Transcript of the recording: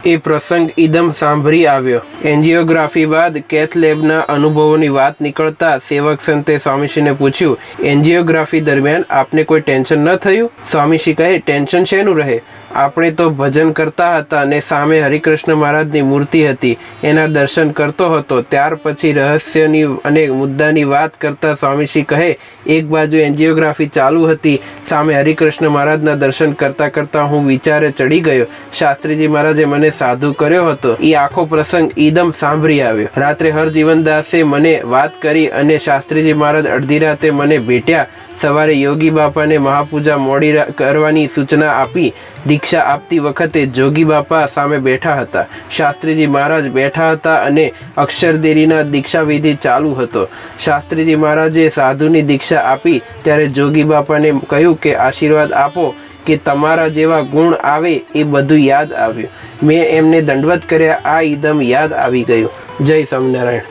એ પ્રસંગ ઇદમ સાંભળી આવ્યો. એન્જિયોગ્રાફી બાદ કેથ લેબના અનુભવોની વાત નીકળતા સેવક સંતે સ્વામીશ્રીને પૂછ્યું, એન્જિયોગ્રાફી દરમિયાન આપને કોઈ ટેન્શન ન થયું? સ્વામીશ્રી કહે, ટેન્શન શેનું રહે? આપણે તો ભજન કરતા હતા અને સામે હરિકૃષ્ણ મહારાજની મૂર્તિ હતી, એના દર્શન કરતો હતો. ત્યાર પછી રહસ્યની અને મુદ્દાની વાત કરતા સ્વામીશ્રી કહે, એક બાજુ એન્જિયોગ્રાફી ચાલુ હતી, સામે હરિકૃષ્ણ મહારાજના દર્શન કરતાં કરતાં હું વિચારે ચડી ગયો. શાસ્ત્રીજી મહારાજે મને સાધુ કર્યો હતો. એ આખો પ્રસંગ ઈદમ સાંભળી આવ્યો. રાત્રે હરજીવનદાસે મને વાત કરી અને શાસ્ત્રીજી મહારાજ અડધી રાતે મને ભેટ્યા. સવારે યોગી બાપાને મહાપૂજા મોડી કરવાની સૂચના આપી. દીક્ષા આપતી વખતે જોગી બાપા સામે બેઠા હતા, શાસ્ત્રીજી મહારાજ બેઠા હતા અને અક્ષરદેરીના દીક્ષાવિધિ ચાલુ હતો. શાસ્ત્રીજી મહારાજે સાધુની દીક્ષા આપી ત્યારે જોગી બાપાને કહ્યું કે આશીર્વાદ આપો કે તમારા જેવા ગુણ આવે. એ બધું યાદ આવ્યું. મેં એમને દંડવત કર્યા. આ ઈદમ યાદ આવી ગયું. જય સ્વામિનારાયણ.